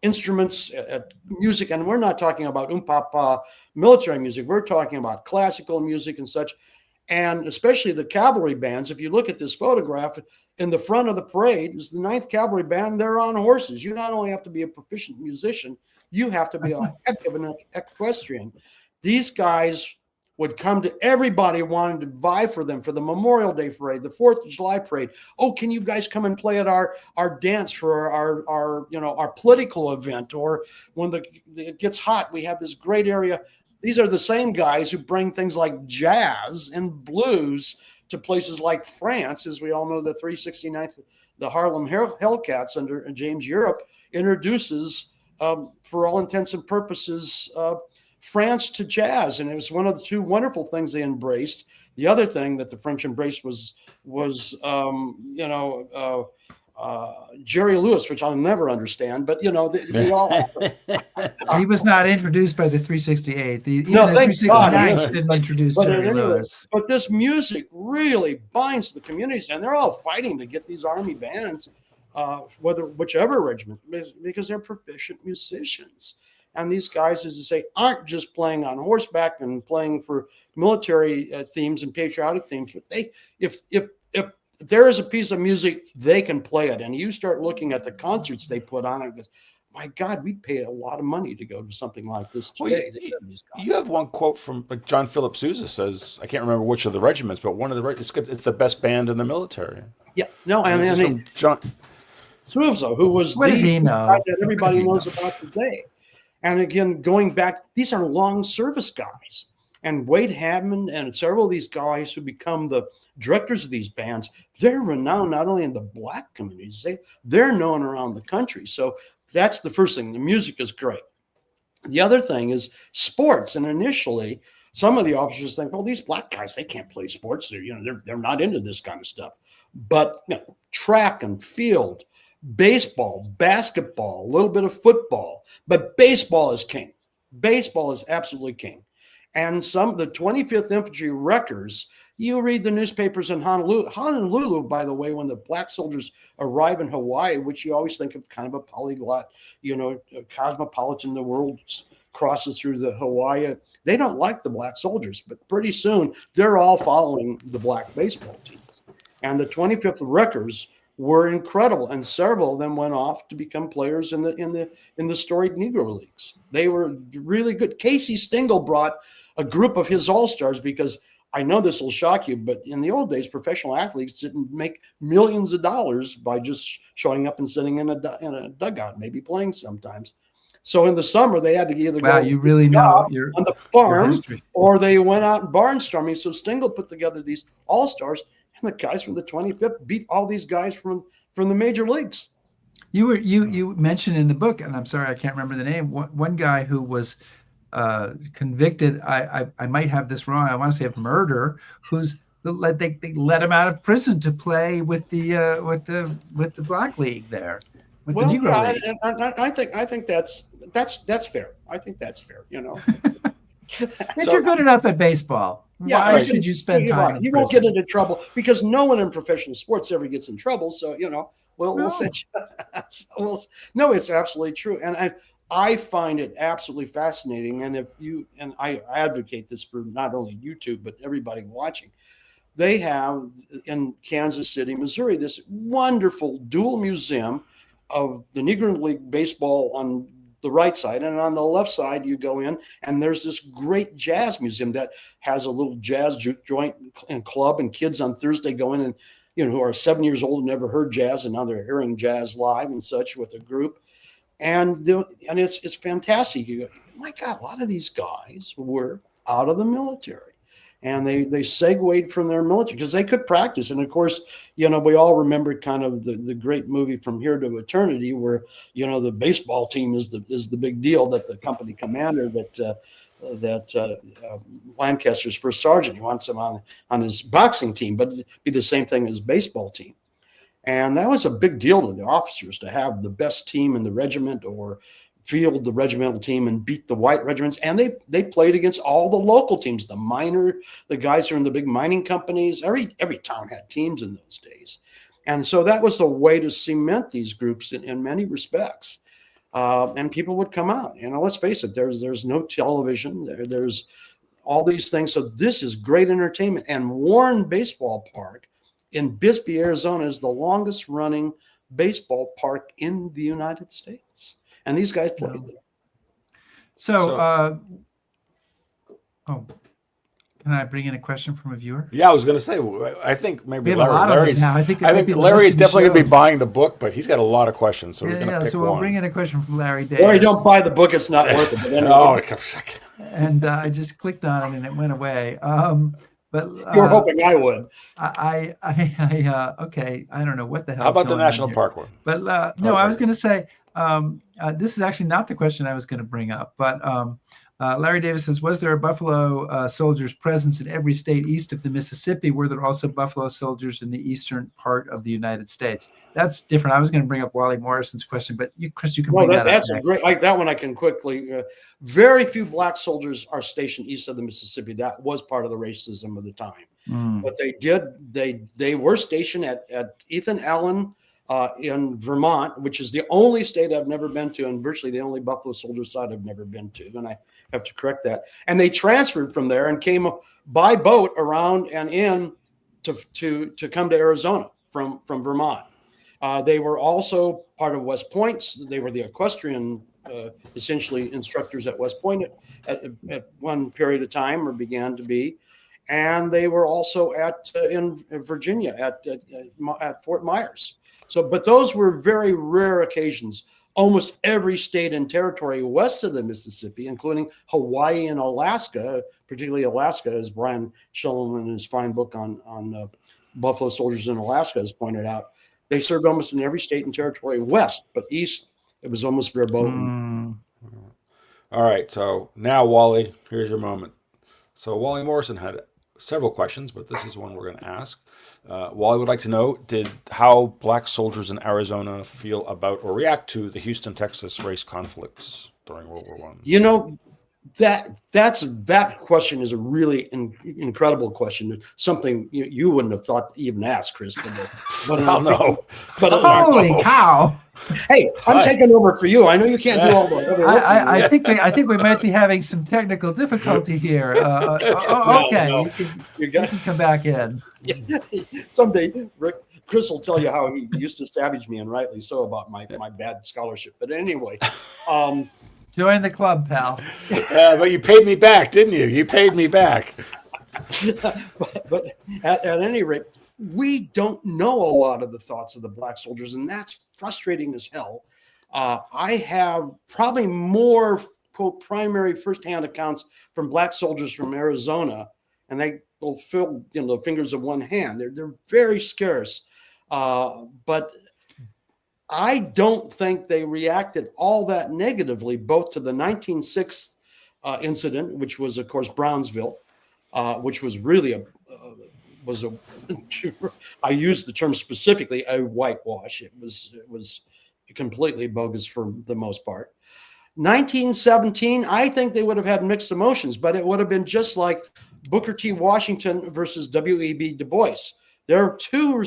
instruments, at music, and we're not talking about military music. We're talking about classical music and such. And especially the cavalry bands, if you look at this photograph, in the front of the parade is the 9th Cavalry Band. They're on horses. You not only have to be a proficient musician, you have to be a heck of an equestrian. These guys would come to everybody wanting to vie for them for the Memorial Day parade, the 4th of July parade. Oh, can you guys come and play at our dance for our political event? Or when it gets hot, we have this great area. These are the same guys who bring things like jazz and blues to places like France. As we all know, the 369th, the Harlem Hellcats under James Europe introduces, for all intents and purposes, France to jazz. And it was one of the two wonderful things they embraced. The other thing that the French embraced was Jerry Lewis, which I'll never understand, but they all. He was not introduced by the 368. The 369 didn't introduce Jerry Lewis. But this music really binds the communities, and they're all fighting to get these army bands, whichever regiment, because they're proficient musicians. And these guys, as I say, aren't just playing on horseback and playing for military themes and patriotic themes, but if there is a piece of music, they can play it. And you start looking at the concerts they put on, and goes, my God, we'd pay a lot of money to go to something like this today. You have one quote from John Philip Sousa says, I can't remember which of the regiments, but one of the it's the best band in the military. Yeah, no, and John Sousa, who was the guy that everybody knows about today. And again, going back, these are long service guys. And Wade Hammond and several of these guys who become the directors of these bands, they're renowned not only in the Black communities, they're known around the country. So that's the first thing. The music is great. The other thing is sports. And initially, some of the officers think, well, these Black guys, they can't play sports. They're not into this kind of stuff. But track and field, baseball, basketball, a little bit of football, but baseball is king. Baseball is absolutely king. And the 25th Infantry Wreckers, you read the newspapers in Honolulu, by the way, when the Black soldiers arrive in Hawaii, which you always think of kind of a polyglot, cosmopolitan, the world crosses through the Hawaii. They don't like the Black soldiers, but pretty soon they're all following the Black baseball teams. And the 25th Wreckers were incredible, and several of them went off to become players in the storied Negro leagues. They were really good. Casey Stengel brought a group of his all-stars, because I know this will shock you, but in the old days, professional athletes didn't make millions of dollars by just showing up and sitting in a dugout, maybe playing sometimes. So in the summer, they had to either go you really know on the farm, or they went out barnstorming. So Stengel put together these all-stars, and the guys from the 25th beat all these guys from the major leagues. You mentioned in the book, and I'm sorry I can't remember the name. One guy who was convicted. I might have this wrong. I want to say of murder. They let him out of prison to play with the Black League there. With the Negro Leagues. I think that's fair. I think that's fair. If you're good enough at baseball, why should you spend time? You won't get into trouble, because no one in professional sports ever gets in trouble. So we'll set you. No, it's absolutely true. And I find it absolutely fascinating. And I advocate this for not only YouTube, but everybody watching. They have in Kansas City, Missouri, this wonderful dual museum of the Negro League baseball on the right side, and on the left side you go in and there's this great jazz museum that has a little jazz joint and club, and kids on Thursday go in and who are 7 years old and never heard jazz, and now they're hearing jazz live and such with a group, and it's fantastic. You go, my God, a lot of these guys were out of the military. And they segued from their military because they could practice. And of course, we all remember kind of the great movie From Here to Eternity, where the baseball team is the big deal, that the company commander that Lancaster's first sergeant, he wants him on his boxing team, but it'd be the same thing as baseball team. And that was a big deal to the officers, to have the best team in the regiment or field the regimental team and beat the white regiments. And they played against all the local teams, the guys who are in the big mining companies. Every town had teams in those days. And so that was the way to cement these groups in many respects. And people would come out. Let's face it, there's no television. There's all these things. So this is great entertainment. And Warren Baseball Park in Bisbee, Arizona is the longest running baseball park in the United States. And these guys played there. So, can I bring in a question from a viewer? Yeah, I was going to say, I think maybe Larry's. I think Larry is definitely going to be buying the book, but he's got a lot of questions, so we're going to pick so one. we'll bring in a question from Larry Davis. Larry, don't buy the book; it's not worth it. But anyway. And I just clicked on it and it went away. But you were hoping I would. Okay. I don't know what the hell. How about the national park one? But no, I was going to say. This is actually not the question I was going to bring up, but Larry Davis says, was there a Buffalo soldiers presence in every state east of the Mississippi? Were there also Buffalo soldiers in the eastern part of the United States? That's different. I was going to bring up Wally Morrison's question, but Chris, you can bring that up. That's a great, like that one I can quickly. Very few black soldiers are stationed east of the Mississippi. That was part of the racism of the time. But they were stationed at Ethan Allen, in Vermont, which is the only state I've never been to, and virtually the only Buffalo soldier site I've never been to, and I have to correct that. And they transferred from there and came by boat around and in to come to Arizona from Vermont. They were also part of West Point. They were the equestrian, essentially instructors at West Point at one period of time, or began to be. And they were also in Virginia at Fort Myers. So, but those were very rare occasions. Almost every state and territory west of the Mississippi, including Hawaii and Alaska, particularly Alaska, as Brian Shulman in his fine book on Buffalo soldiers in Alaska has pointed out, they served almost in every state and territory west, but east, it was almost verboten. All right, so now, Wally, here's your moment. So Wally Morrison had several questions, but this is one we're going to ask. Wally would like to know, how black soldiers in Arizona feel about or react to the Houston, Texas race conflicts during World War I? That question is a really incredible question. Something you wouldn't have thought to even ask, Chris. But holy cow! Hey, I'm taking over for you. I know you can't do all that. I think we might be having some technical difficulty here. Okay, no. You can come back in. Someday, Chris will tell you how he used to savage me, and rightly so, about my bad scholarship. But anyway. Join the club, pal. But you paid me back, didn't you? You paid me back. but at any rate, we don't know a lot of the thoughts of the black soldiers, and that's frustrating as hell. I have probably more, quote, primary firsthand accounts from black soldiers from Arizona, and they will fill the fingers of one hand. They're very scarce, but I don't think they reacted all that negatively, both to the 1906 incident, which was, of course, Brownsville, which was really I use the term specifically, a whitewash. It was completely bogus for the most part. 1917, I think they would have had mixed emotions, but it would have been just like Booker T. Washington versus W.E.B. Du Bois. There are two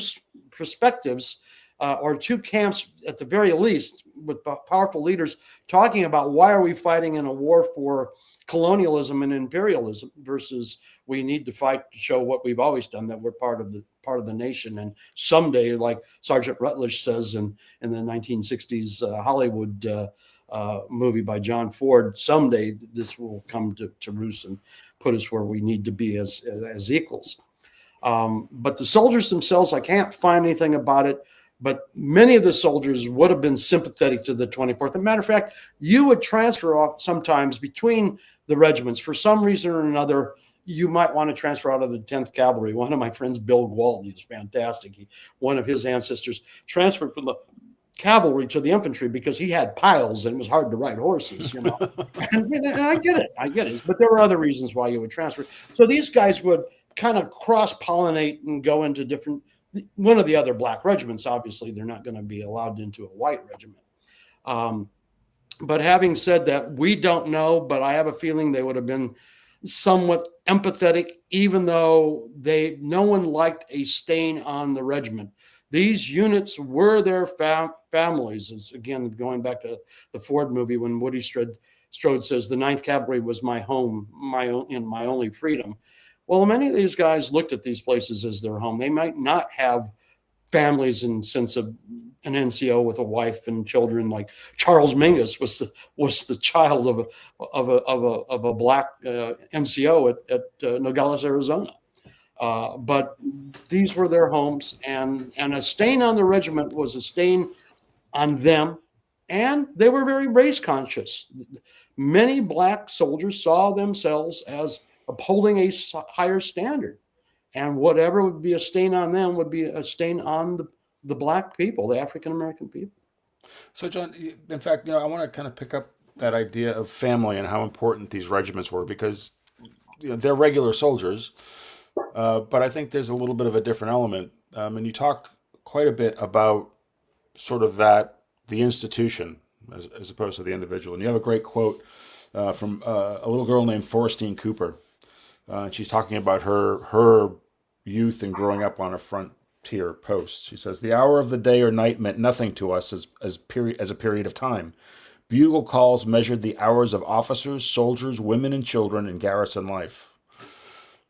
perspectives or two camps at the very least with powerful leaders talking about why are we fighting in a war for colonialism and imperialism versus we need to fight to show what we've always done, that we're part of the nation. And someday, like Sergeant Rutledge says in the 1960s Hollywood movie by John Ford, someday this will come to roost and put us where we need to be as equals. But the soldiers themselves, I can't find anything about it. But many of the soldiers would have been sympathetic to the 24th. As a matter of fact, you would transfer off sometimes between the regiments. For some reason or another, you might want to transfer out of the 10th Cavalry. One of my friends, Bill Gwaltney, is fantastic. One of his ancestors transferred from the cavalry to the infantry because he had piles and it was hard to ride horses, you know. and I get it. But there were other reasons why you would transfer. So these guys would kind of cross-pollinate and go into different – one of the other black regiments. Obviously, they're not going to be allowed into a white regiment. But having said that, we don't know, but I have a feeling they would have been somewhat empathetic, even though no one liked a stain on the regiment. These units were their families. It's, again, going back to the Ford movie when Woody Strode says, the 9th Cavalry was my home, my only freedom. Well, many of these guys looked at these places as their home. They might not have families in sense of an NCO with a wife and children, like Charles Mingus was the child of a black NCO at Nogales, Arizona. But these were their homes, and a stain on the regiment was a stain on them, and they were very race conscious. Many black soldiers saw themselves as upholding a higher standard, and whatever would be a stain on them would be a stain on the black people, the African American people. So, John, in fact, I want to kind of pick up that idea of family and how important these regiments were, because they're regular soldiers, but I think there's a little bit of a different element, and you talk quite a bit about sort of the institution as opposed to the individual. And you have a great quote from a little girl named Forrestine Cooper. She's talking about her youth and growing up on a frontier post. She says, the hour of the day or night meant nothing to us as a period of time. Bugle calls measured the hours of officers, soldiers, women, and children in garrison life.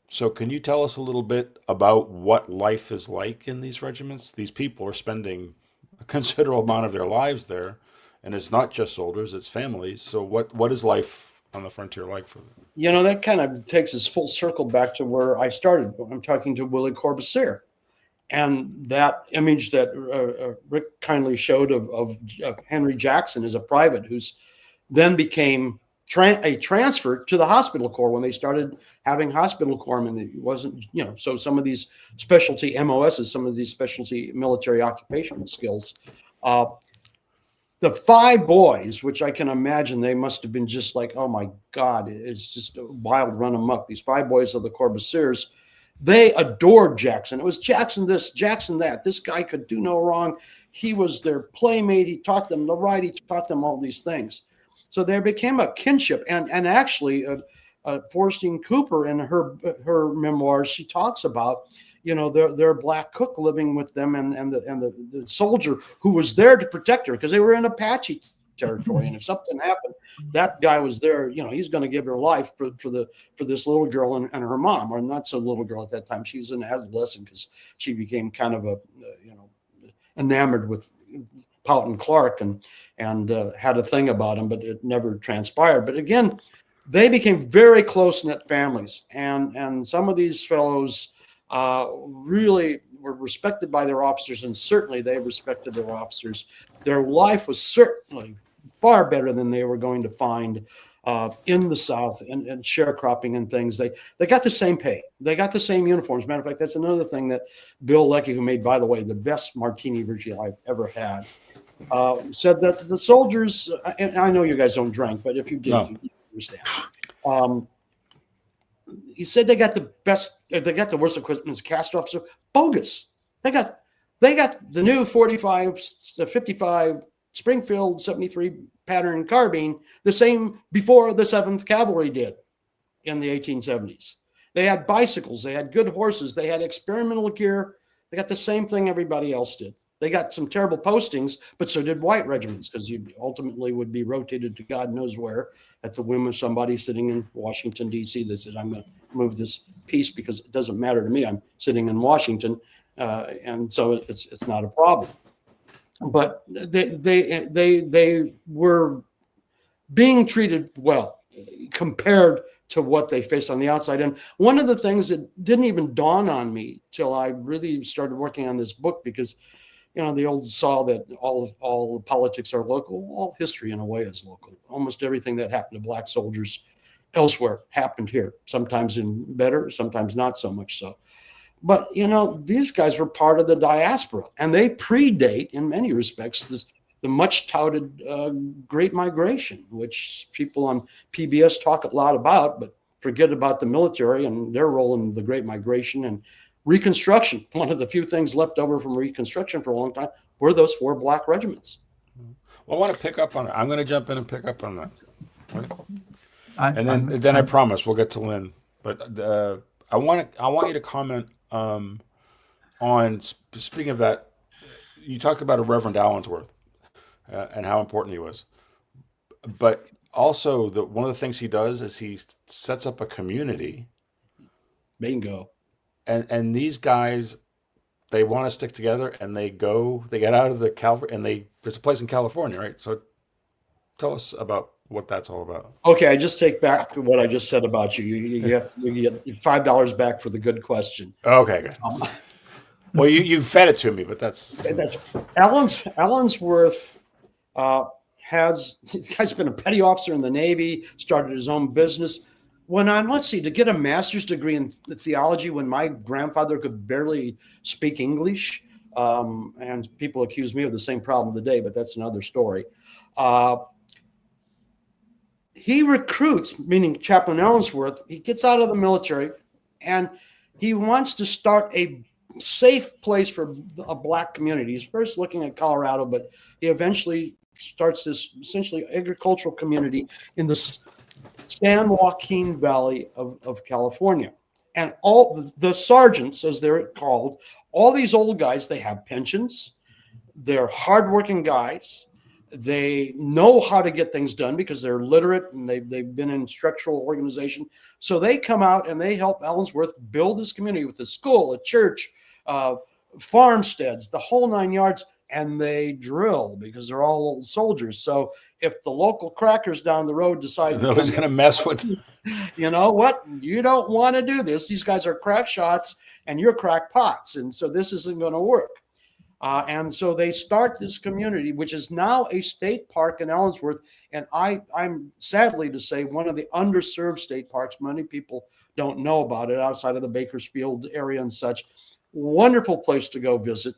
So can you tell us a little bit about what life is like in these regiments? These people are spending a considerable amount of their lives there, and it's not just soldiers, it's families. So what is life on the frontier like for them? That kind of takes us full circle back to where I started. I'm talking to Willie Corbusier, and that image that Rick kindly showed of Henry Jackson as a private, who's then became a transfer to the hospital corps when they started having hospital corpsmen. It wasn't, so some of these specialty MOSs, some of these specialty military occupational skills. The 5 boys, which I can imagine they must have been just like, oh my God, it's just a wild run amok. These 5 boys of the Corbusiers, they adored Jackson. It was Jackson this, Jackson that. This guy could do no wrong. He was their playmate. He taught them the right. He taught them all these things. So there became a kinship. And actually, Forrestine Cooper in her memoirs, she talks about, their black cook living with them and the soldier who was there to protect her because they were in Apache territory. And if something happened, that guy was there, he's going to give her life for this little girl and her mom, or not so little girl at that time. She was an adolescent because she became kind of enamored with Poughton Clark and had a thing about him, but it never transpired. But again, they became very close-knit families. And some of these fellows really were respected by their officers, and certainly they respected their officers. Their life was certainly far better than they were going to find in the South and sharecropping and things. They got the same pay. They got the same uniforms. Matter of fact, that's another thing that Bill Leckie, who made, by the way, the best martini virgil I've ever had, said that the soldiers, and I know you guys don't drink, but if you did, No. you understand. He said they got the best, they got the worst equipment as cast officer. Bogus. They got the new 45, the 55 Springfield 73 pattern carbine, the same before the 7th Cavalry did in the 1870s. They had bicycles, they had good horses, they had experimental gear. They got the same thing everybody else did. They got some terrible postings, but so did white regiments, because you ultimately would be rotated to God knows where at the whim of somebody sitting in Washington, D.C. that said, I'm going to move this piece because it doesn't matter to me. I'm sitting in Washington. And so it's not a problem. But they were being treated well compared to what they faced on the outside. And one of the things that didn't even dawn on me till I really started working on this book, because the old saw that all politics are local, all history in a way is local. Almost everything that happened to black soldiers elsewhere happened here, sometimes in better, sometimes not so much so. But, these guys were part of the diaspora, and they predate, in many respects, the much touted Great Migration, which people on PBS talk a lot about, but forget about the military and their role in the Great Migration and Reconstruction. One of the few things left over from Reconstruction for a long time were those 4 black regiments. Well, I want to pick up on it. I'm going to jump in and pick up on that. Right? And then I promise we'll get to Lynn. But I want you to comment on, speaking of that, you talked about a Reverend Allensworth and how important he was. But also, one of the things he does is he sets up a community. Bingo. And these guys, they want to stick together, and they get out of the cavalry, and there's a place in California, right? So tell us about what that's all about. Okay, I just take back what I just said about you. You get $5 back for the good question. Okay. Well, you fed it to me, but that's Allensworth the guy's been a petty officer in the Navy, started his own business. Went on, to get a master's degree in theology when my grandfather could barely speak English. And people accuse me of the same problem today, but that's another story. He recruits, meaning Chaplain Allensworth, he gets out of the military and he wants to start a safe place for a black community. He's first looking at Colorado, but he eventually starts this essentially agricultural community in the San Joaquin Valley of California. And all the sergeants, as they're called, all these old guys, they have pensions. They're hardworking guys. They know how to get things done because they're literate and they've been in structural organization. So they come out and they help Allensworth build this community with a school, a church, farmsteads, the whole 9 yards. And they drill because they're all old soldiers. So if the local crackers down the road decide nobody's going to mess with them. You know what? You don't want to do this. These guys are crack shots and you're crack pots. And so this isn't going to work. And so they start this community, which is now a state park in Allensworth. And I'm sadly to say one of the underserved state parks. Many people don't know about it outside of the Bakersfield area and such. Wonderful place to go visit.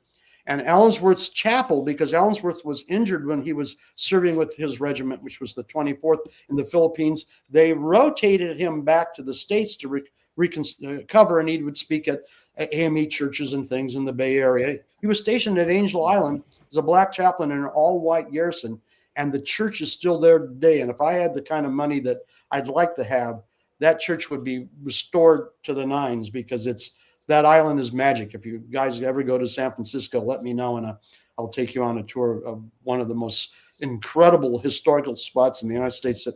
And Allensworth's chapel, because Allensworth was injured when he was serving with his regiment, which was the 24th in the Philippines, they rotated him back to the States to recover, and he would speak at AME churches and things in the Bay Area. He was stationed at Angel Island as a black chaplain in an all-white garrison, and the church is still there today. And if I had the kind of money that I'd like to have, that church would be restored to the nines, because that island is magic. If you guys ever go to San Francisco, let me know, and I'll take you on a tour of one of the most incredible historical spots in the United States, that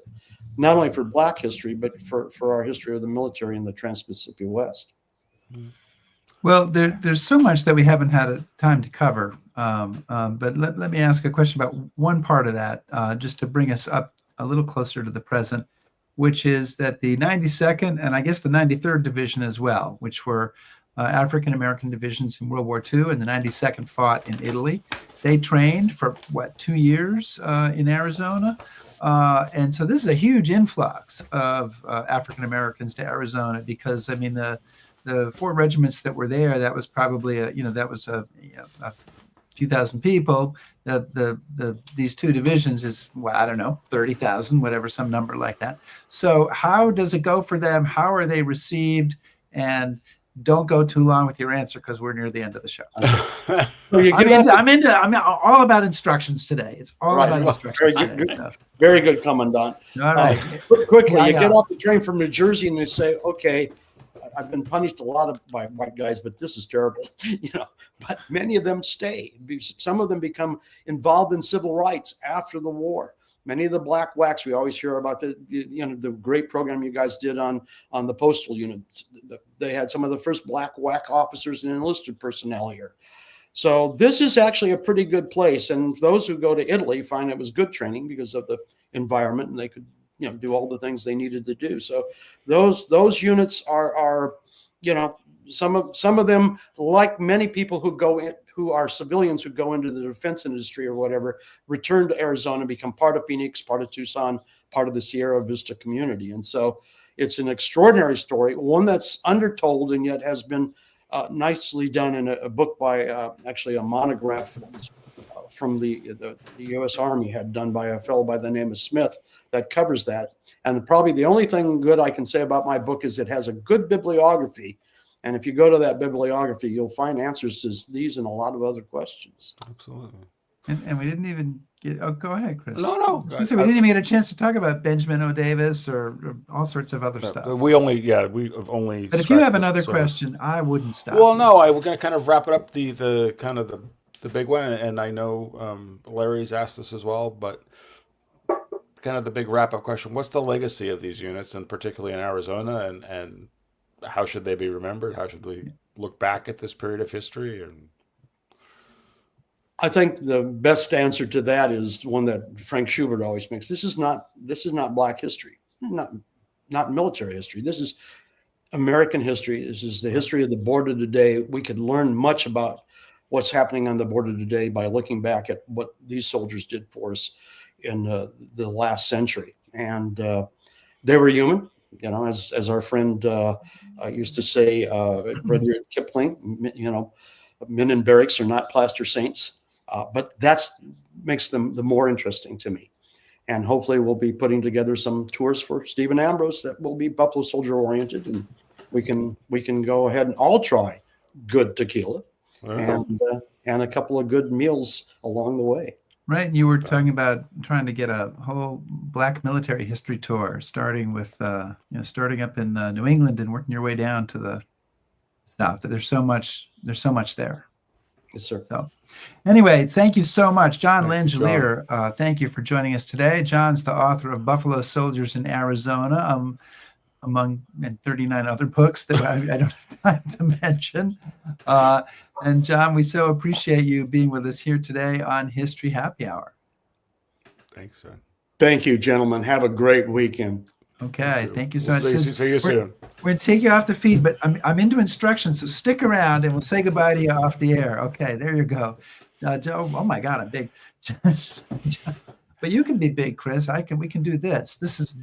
not only for black history, but for our history of the military in the Trans-Pacific West. Well, there's so much that we haven't had time to cover, but let me ask a question about one part of that, just to bring us up a little closer to the present, which is that the 92nd and I guess the 93rd Division as well, which were African-American divisions in World War II, and the 92nd fought in Italy. They trained for, 2 years in Arizona? And so this is a huge influx of African-Americans to Arizona, because, I mean, the 4 regiments that were there, that was probably a few thousand people. These 2 divisions is, 30,000, whatever, some number like that. So how does it go for them? How are they received? And don't go too long with your answer, because we're near the end of the show. I'm all about instructions today. It's all about instructions today. So. Very good, Commandant. All right. Quickly, you get off the train from New Jersey and you say, okay, I've been punished a lot by white guys, but this is terrible, but many of them stay. Some of them become involved in civil rights after the war. Many of the black WWIIs, we always hear about the great program you guys did on the postal units. They had some of the first black WWII officers and enlisted personnel here. So this is actually a pretty good place. And those who go to Italy find it was good training because of the environment, and they could do all the things they needed to do. So those units are some of them, like many people who are civilians who go into the defense industry or whatever, return to Arizona, become part of Phoenix, part of Tucson, part of the Sierra Vista community. And so it's an extraordinary story, one that's undertold and yet has been nicely done in a book by actually a monograph from the U.S. Army had done by a fellow by the name of Smith that covers that. And probably the only thing good I can say about my book is it has a good bibliography. And if you go to that bibliography, you'll find answers to these and a lot of other questions. Absolutely. And we didn't even get, go ahead, Chris. No. We didn't even get a chance to talk about Benjamin O. Davis or all sorts of other stuff. We've only. But if you have another question, I wouldn't stop. Well, no, we're going to kind of wrap it up the kind of the big one, and I know Larry's asked this as well, but kind of the big wrap up question: what's the legacy of these units, and particularly in Arizona, and how should they be remembered? How should we look back at this period of history? And I think the best answer to that is one that Frank Schubert always makes. This is not Black history, not military history. This is American history. This is the history of the border today. We could learn much about what's happening on the border today by looking back at what these soldiers did for us in the last century. And they were human, as our friend used to say, Rudyard Kipling, men in barracks are not plaster saints. But that's makes them the more interesting to me. And hopefully we'll be putting together some tours for Stephen Ambrose that will be Buffalo soldier oriented, and we can go ahead and all try good tequila and a couple of good meals along the way. Right. And you were talking about trying to get a whole Black military history tour, starting with starting up in New England and working your way down to the South. There's so much there. Yes, sir. So anyway, thank you so much. John Langellier, thank you for joining us today. John's the author of Buffalo Soldiers in Arizona, among 39 other books that I don't have time to mention. And John, we so appreciate you being with us here today on History Happy Hour. Thanks, sir. Thank you, gentlemen. Have a great weekend. Okay, thank you so much. See you soon. We're going to take you off the feed, but I'm into instructions, so stick around and we'll say goodbye to you off the air. Okay, there you go. Joe, oh my God, I'm big. But you can be big, Chris. We can do this. This is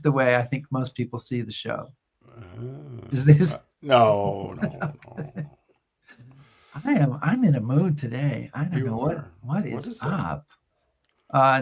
the way I think most people see the show. Is this? No. I'm in a mood today. I don't know what is up.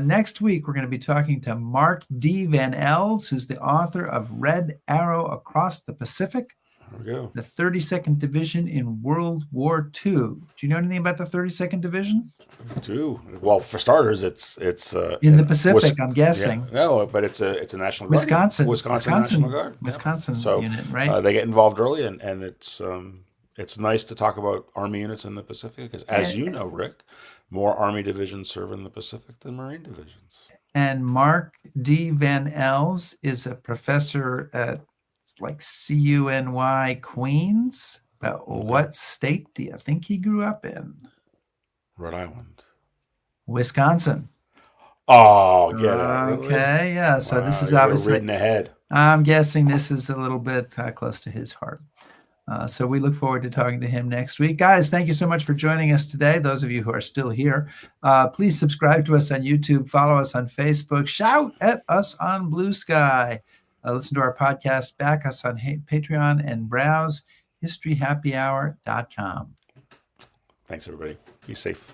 Next week, we're going to be talking to Mark D. Van Els, who's the author of Red Arrow Across the Pacific, there we go. The 32nd Division in World War II. Do you know anything about the 32nd Division? I do. Well, for starters, it's in the Pacific, I'm guessing. Yeah, no, but it's a National Guard. Wisconsin National Guard. Wisconsin unit, right? So they get involved early, and it's nice to talk about Army units in the Pacific because, as you know, Rick, more Army divisions serve in the Pacific than Marine divisions. And Mark D. Van Els is a professor at CUNY Queens. But what state do you think he grew up in? Rhode Island. Wisconsin. Oh, get it. Okay, yeah. So this is you're obviously reading ahead. I'm guessing this is a little bit close to his heart. So we look forward to talking to him next week. Guys, thank you so much for joining us today. Those of you who are still here, please subscribe to us on YouTube, follow us on Facebook, shout at us on Blue Sky, listen to our podcast, back us on Patreon, and browse historyhappyhour.com. Thanks, everybody. Be safe.